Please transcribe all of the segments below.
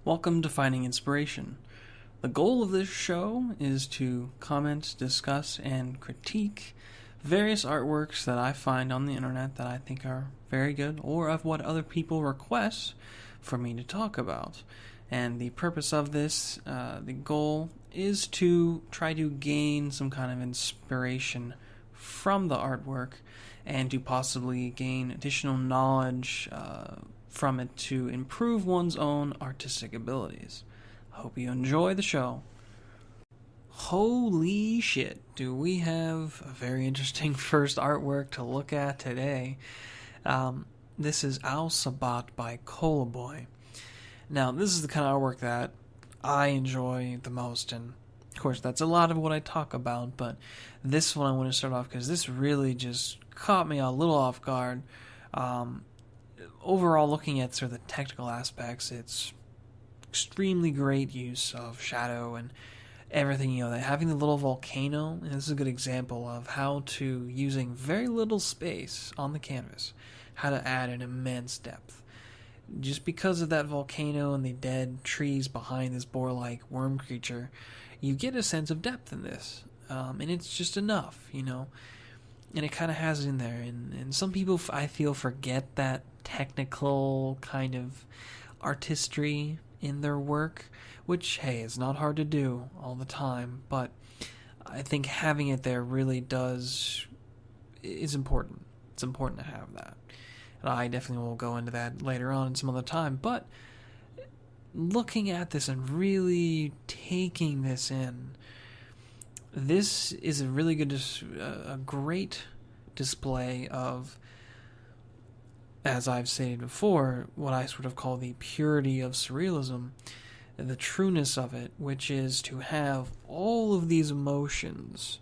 Welcome to Finding Inspiration. The goal of this show is to comment, discuss, and critique various artworks that I find on the internet that I think are very good, or of what other people request for me to talk about. And the purpose of this, the goal, is to try to gain some kind of inspiration from the artwork and to possibly gain additional knowledge from it to improve one's own artistic abilities. I hope you enjoy the show. Holy shit, do we have a very interesting first artwork to look at today. This is Al Sabat by Cola Boy. Now, this is the kind of artwork that I enjoy the most, and of course that's a lot of what I talk about, but this one I want to start off because this really just caught me a little off guard. Overall, looking at sort of the technical aspects, it's extremely great use of shadow and everything, having the little volcano, and this is a good example of how to, using very little space on the canvas, how to add an immense depth. Just because of that volcano and the dead trees behind this boar-like worm creature, you get a sense of depth in this, and it's just enough, and it kind of has it in there, and some people, I feel, forget that technical kind of artistry in their work, which, hey, it's not hard to do all the time, but I think having it there really is important. It's important to have that. And I definitely will go into that later on in some other time, but looking at this and really taking this in, this is a really good, a great display of, as I've stated before, what I sort of call the purity of surrealism, the trueness of it, which is to have all of these emotions,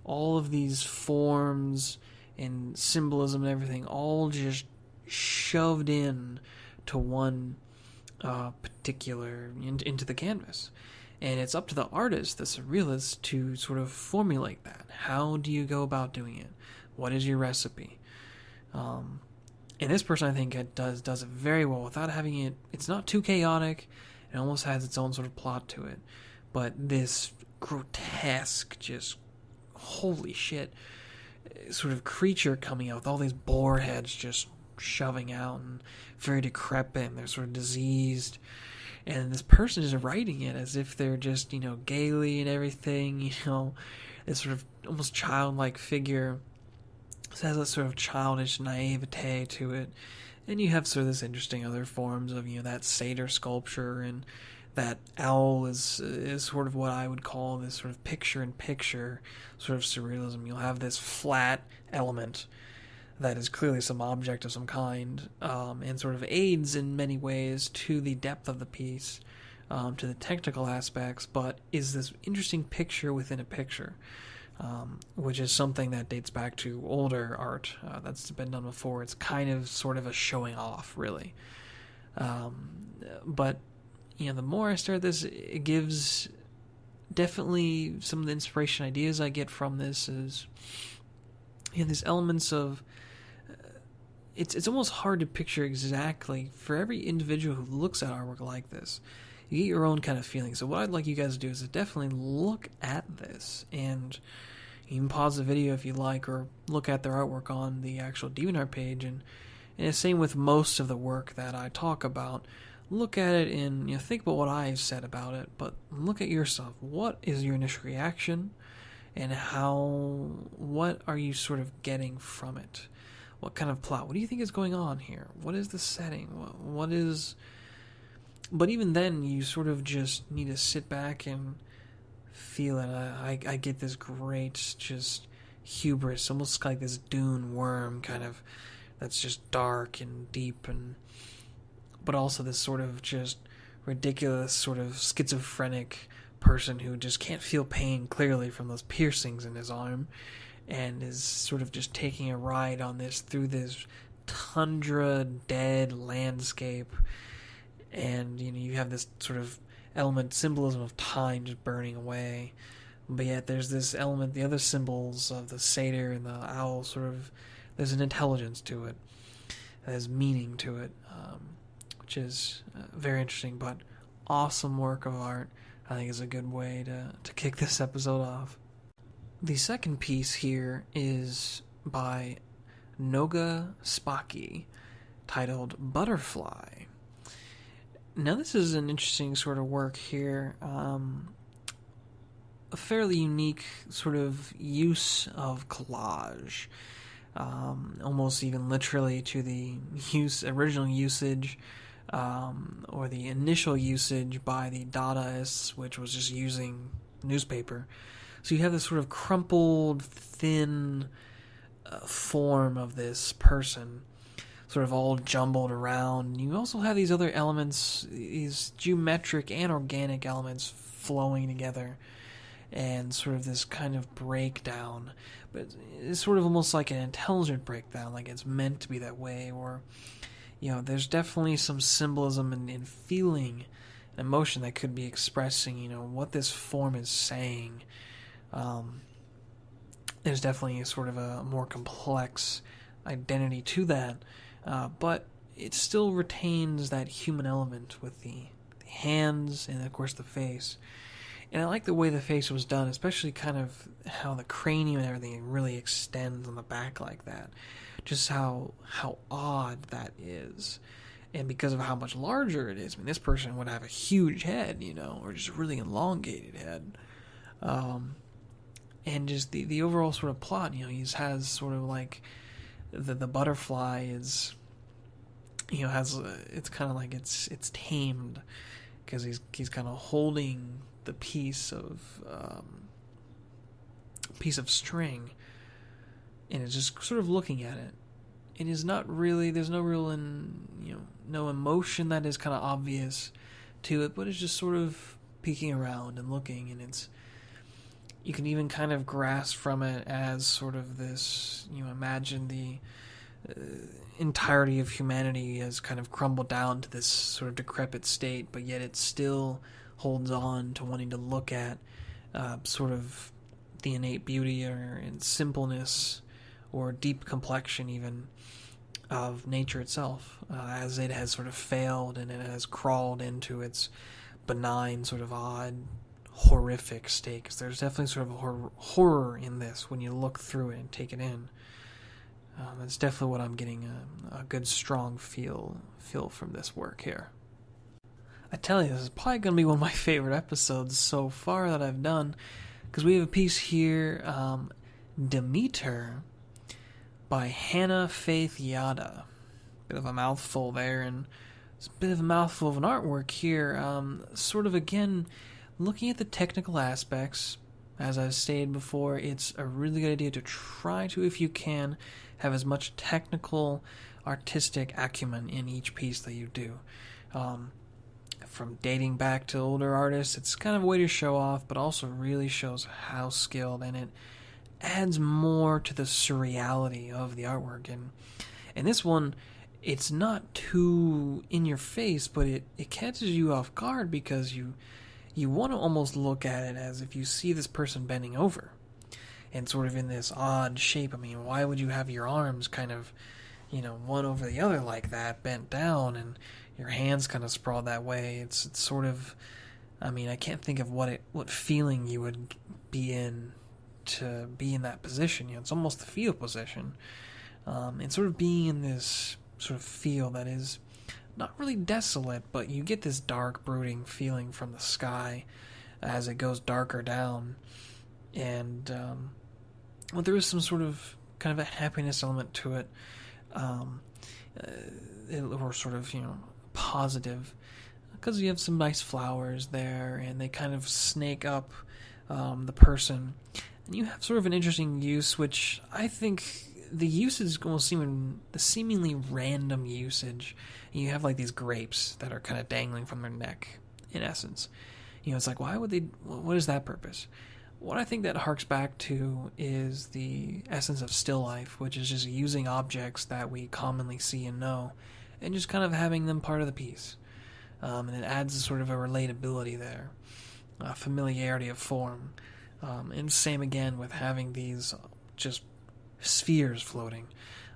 all of these forms and symbolism and everything, all just shoved in to one particular, into the canvas. And it's up to the artist, the surrealist, to sort of formulate that. How do you go about doing it? What is your recipe? And this person, I think, does it very well without having it. It's not too chaotic. It almost has its own sort of plot to it. But this grotesque, just holy shit, sort of creature coming out with all these boar heads just shoving out and very decrepit, and they're sort of diseased. And this person is writing it as if they're just, gaily and everything, this sort of almost childlike figure. It has a sort of childish naivete to it. And you have sort of this interesting other forms of, that satyr sculpture, and that owl is sort of what I would call this sort of picture-in-picture sort of surrealism. You'll have this flat element that is clearly some object of some kind, and sort of aids in many ways to the depth of the piece, to the technical aspects, but is this interesting picture within a picture. Which is something that dates back to older art that's been done before. It's kind of sort of a showing off, really. But, the more I stare this, it gives definitely some of the inspiration ideas I get from this is, these elements of, it's almost hard to picture exactly for every individual who looks at artwork like this. You get your own kind of feeling. So what I'd like you guys to do is to definitely look at this, and you can pause the video if you like, or look at their artwork on the actual DeviantArt page, and the same with most of the work that I talk about. Look at it and think about what I've said about it, but look at yourself. What is your initial reaction, and what are you sort of getting from it? What kind of plot? What do you think is going on here? What is the setting? What is... But even then, you sort of just need to sit back and feel it. I get this great, just hubris, almost like this dune worm kind of, that's just dark and deep, but also this sort of just ridiculous, sort of schizophrenic person who just can't feel pain clearly from those piercings in his arm, and is sort of just taking a ride on this through this tundra, dead landscape. And, you have this sort of symbolism of time just burning away. But yet there's this element, the other symbols of the satyr and the owl, there's an intelligence to it. There's meaning to it, which is very interesting. But awesome work of art. I think is a good way to kick this episode off. The second piece here is by Noga Spock, titled Butterfly. Now this is an interesting sort of work here. A fairly unique sort of use of collage. Almost even literally to the original usage or the initial usage by the Dadaists, which was just using newspaper. So you have this sort of crumpled, thin form of this person, sort of all jumbled around. You also have these other elements, these geometric and organic elements flowing together, and sort of this kind of breakdown. But it's sort of almost like an intelligent breakdown, like it's meant to be that way, or, there's definitely some symbolism and feeling and emotion that could be expressing, what this form is saying. There's definitely sort of a more complex identity to that, but it still retains that human element with the hands and, of course, the face. And I like the way the face was done, especially kind of how the cranium and everything really extends on the back like that. Just how odd that is. And because of how much larger it is, this person would have a huge head, or just a really elongated head. And just the overall sort of plot, he has sort of like the butterfly is, it's kind of like it's tamed because he's kind of holding the piece of string, and it's just sort of looking at it. It is not really, there's no real no emotion that is kind of obvious to it, but it's just sort of peeking around and looking, and you can even kind of grasp from it as sort of this, imagine the entirety of humanity has kind of crumbled down to this sort of decrepit state, but yet it still holds on to wanting to look at sort of the innate beauty and simpleness or deep complexion even of nature itself, as it has sort of failed and it has crawled into its benign, sort of odd, horrific state. Because there's definitely sort of a horror in this when you look through it and take it in. That's definitely what I'm getting a good, strong feel from this work here. I tell you, this is probably going to be one of my favorite episodes so far that I've done, because we have a piece here, Demeter, by Hannah Faith Yada. Bit of a mouthful there, and it's a bit of a mouthful of an artwork here. Sort of, again, looking at the technical aspects. As I've stated before, it's a really good idea to try to, if you can, have as much technical, artistic acumen in each piece that you do. From dating back to older artists, it's kind of a way to show off, but also really shows how skilled, and it adds more to the surreality of the artwork. And this one, it's not too in your face, but it catches you off guard because you want to almost look at it as if you see this person bending over and sort of in this odd shape. Why would you have your arms kind of, one over the other like that, bent down, and your hands kind of sprawled that way? It's sort of, I can't think of what feeling you would be in to be in that position. It's almost the fetal position. And sort of being in this sort of feel that is not really desolate, but you get this dark, brooding feeling from the sky as it goes darker down. And well, there is some sort of kind of a happiness element to it, or sort of, positive, because you have some nice flowers there, and they kind of snake up the person. And you have sort of an interesting use, which I think the usage will seem the seemingly random usage. You have like these grapes that are kind of dangling from their neck, in essence. It's like, why would they? What is that purpose? What I think that harks back to is the essence of still life, which is just using objects that we commonly see and know, and just kind of having them part of the piece. And it adds a sort of a relatability there, a familiarity of form. And same again with having these just spheres floating.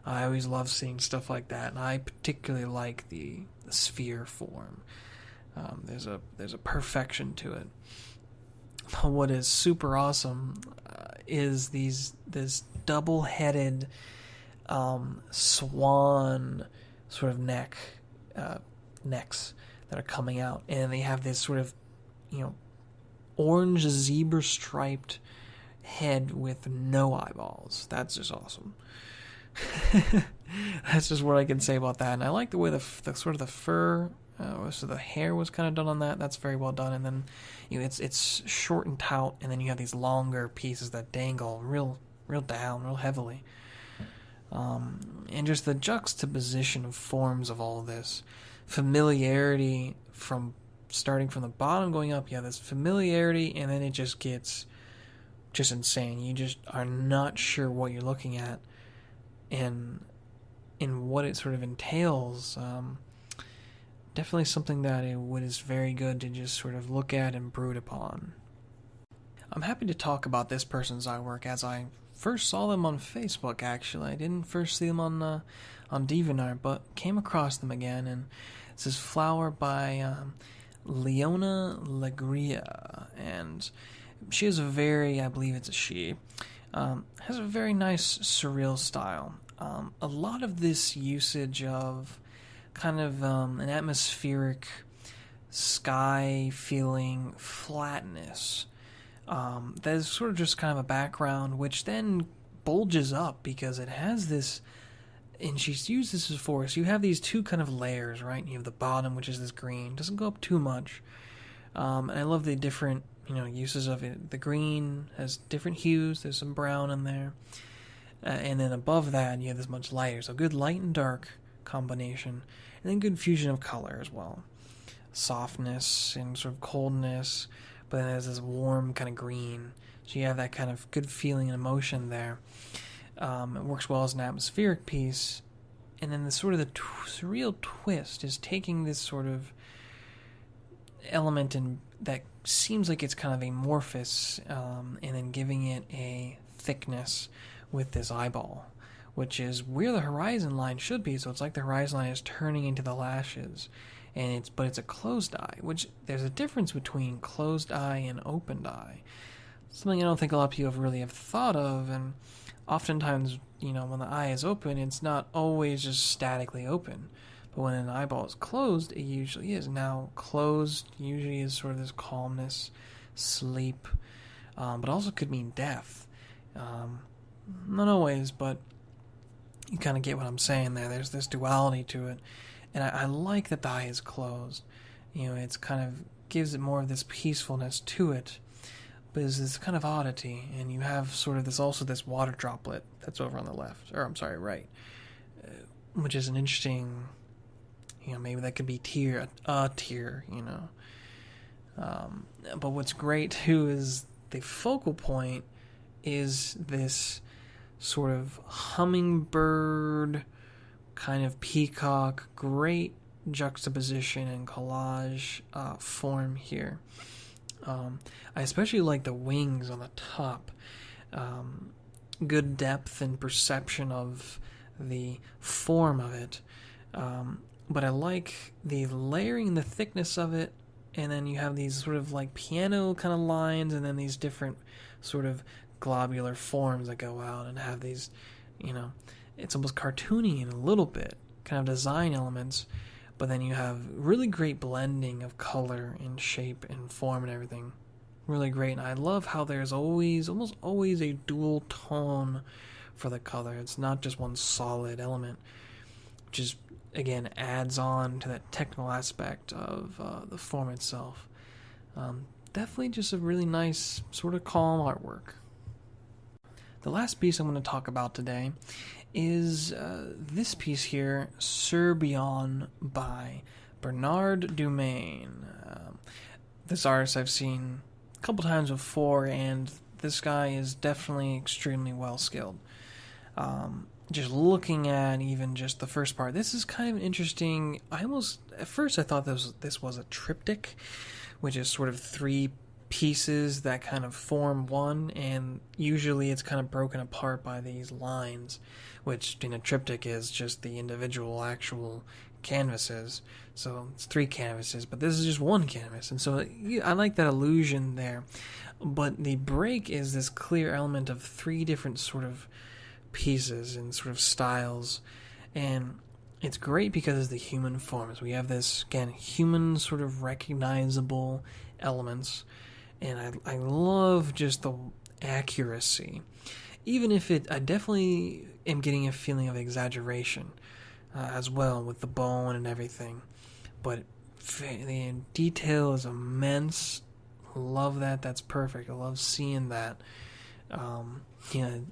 I always love seeing stuff like that, and I particularly like the sphere form. There's a perfection to it. But what is super awesome is this double-headed swan sort of necks that are coming out, and they have this sort of, orange zebra striped head with no eyeballs. That's just awesome. That's just what I can say about that. And I like the way the sort of the fur, so the hair was kind of done on that. That's very well done. And then it's short and taut, and then you have these longer pieces that dangle real down, real heavily. And just the juxtaposition of forms of all of this familiarity from starting from the bottom going up. Yeah, this familiarity, and then it just gets just insane. You just are not sure what you're looking at and what it sort of entails. Definitely something that is very good to just sort of look at and brood upon. I'm happy to talk about this person's artwork as I first saw them on Facebook. Actually, I didn't first see them on DeviantArt, but came across them again. And it's this flower by Leona Legria, and she has I believe it's a she, has a very nice surreal style. A lot of this usage of kind of an atmospheric sky feeling flatness that is sort of just kind of a background, which then bulges up because it has this, and she's used this before, so you have these two kind of layers, right? You have the bottom, which is this green, doesn't go up too much, and I love the different uses of it. The green has different hues, there's some brown in there, and then above that you have this much lighter, so good light and dark combination, and then good fusion of color as well, softness and sort of coldness, but then there's this warm kind of green, so you have that kind of good feeling and emotion there. It works well as an atmospheric piece, and then the sort of the surreal twist is taking this sort of element that seems like it's kind of amorphous, and then giving it a thickness with this eyeball, which is where the horizon line should be. So it's like the horizon line is turning into the lashes, but it's a closed eye, which there's a difference between closed eye and opened eye. Something I don't think a lot of people really have thought of, and oftentimes, when the eye is open, it's not always just statically open. But when an eyeball is closed, it usually is. Now, closed usually is sort of this calmness, sleep, but also could mean death. Not always, but you kind of get what I'm saying there. There's this duality to it. And I like that the eye is closed. It's kind of gives it more of this peacefulness to it. But it's this kind of oddity. And you have sort of this water droplet that's over on the left. Or, I'm sorry, right. Which is an interesting, maybe that could be a tear, But what's great, too, is the focal point is this sort of hummingbird, kind of peacock, great juxtaposition and collage form here. I especially like the wings on the top. Good depth and perception of the form of it. But I like the layering and the thickness of it, and then you have these sort of like piano kind of lines, and then these different sort of globular forms that go out and have these, it's almost cartoony in a little bit, kind of design elements, but then you have really great blending of color and shape and form and everything. Really great, and I love how there's almost always a dual tone for the color. It's not just one solid element, which is, again, adds on to that technical aspect of the form itself. Definitely just a really nice, sort of calm artwork. The last piece I'm going to talk about today is this piece here, Surbion by Bernard Dumaine. This artist I've seen a couple times before, and this guy is definitely extremely well skilled. Just looking at even just the first part, this is kind of interesting. At first I thought this was a triptych, which is sort of three pieces that kind of form one, and usually it's kind of broken apart by these lines, which in a triptych is just the individual actual canvases. So it's 3 canvases, but this is just 1 canvas. And so I like that illusion there. But the break is this clear element of 3 different sort of pieces and sort of styles. And it's great because of the human forms. We have this, again, human sort of recognizable elements. And I love just the accuracy. Even if I definitely am getting a feeling of exaggeration as well with the bone and everything. But the detail is immense. Love that. That's perfect. I love seeing that.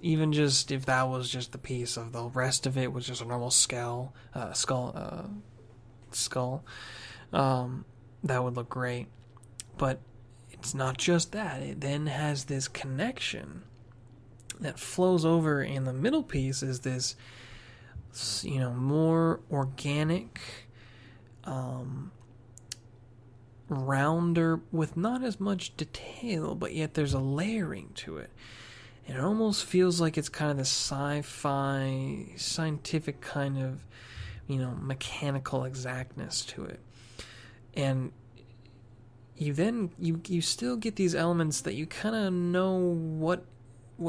Even just if that was just the piece of the rest of it was just a normal skull, that would look great. But it's not just that. It then has this connection that flows over, in the middle piece is this, more organic, rounder, with not as much detail, but yet there's a layering to it. And it almost feels like it's kind of the sci-fi, scientific kind of, mechanical exactness to it. And you still get these elements that you kind of know what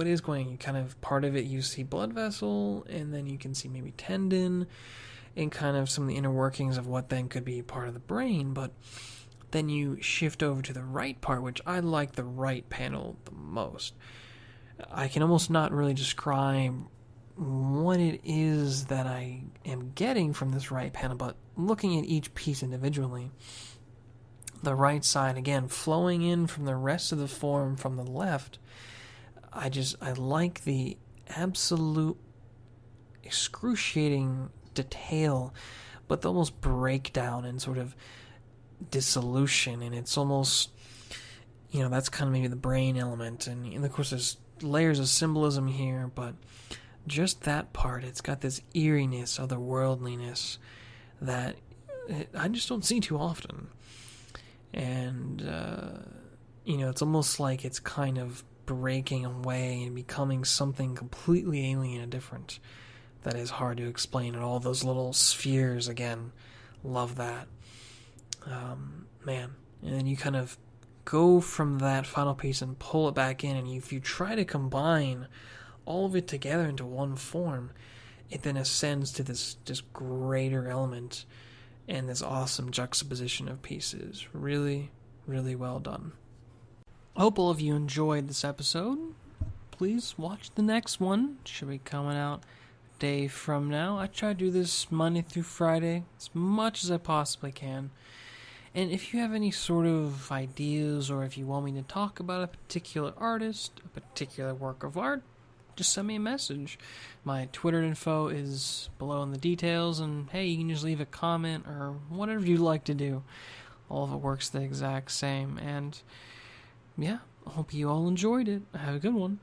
is going on. You kind of, part of it you see blood vessel, and then you can see maybe tendon, and kind of some of the inner workings of what then could be part of the brain. But then you shift over to the right part, which I like the right panel the most. I can almost not really describe what it is that I am getting from this right panel, but looking at each piece individually, the right side, again, flowing in from the rest of the form from the left, I like the absolute excruciating detail, but the almost breakdown and sort of dissolution, and it's almost, that's kind of maybe the brain element, and of course there's layers of symbolism here, but just that part, it's got this eeriness, otherworldliness that I just don't see too often. And it's almost like it's kind of breaking away and becoming something completely alien and different that is hard to explain. And all those little spheres, again, love that. Man. And then you kind of go from that final piece and pull it back in, and if you try to combine all of it together into one form, it then ascends to this just greater element and this awesome juxtaposition of pieces. Really, really well done. I hope all of you enjoyed this episode. Please watch the next one. It should be coming out a day from now. I try to do this Monday through Friday as much as I possibly can. And if you have any sort of ideas, or if you want me to talk about a particular artist, a particular work of art, just send me a message. My Twitter info is below in the details, and hey, you can just leave a comment or whatever you like to do. All of it works the exact same. And yeah, I hope you all enjoyed it. Have a good one.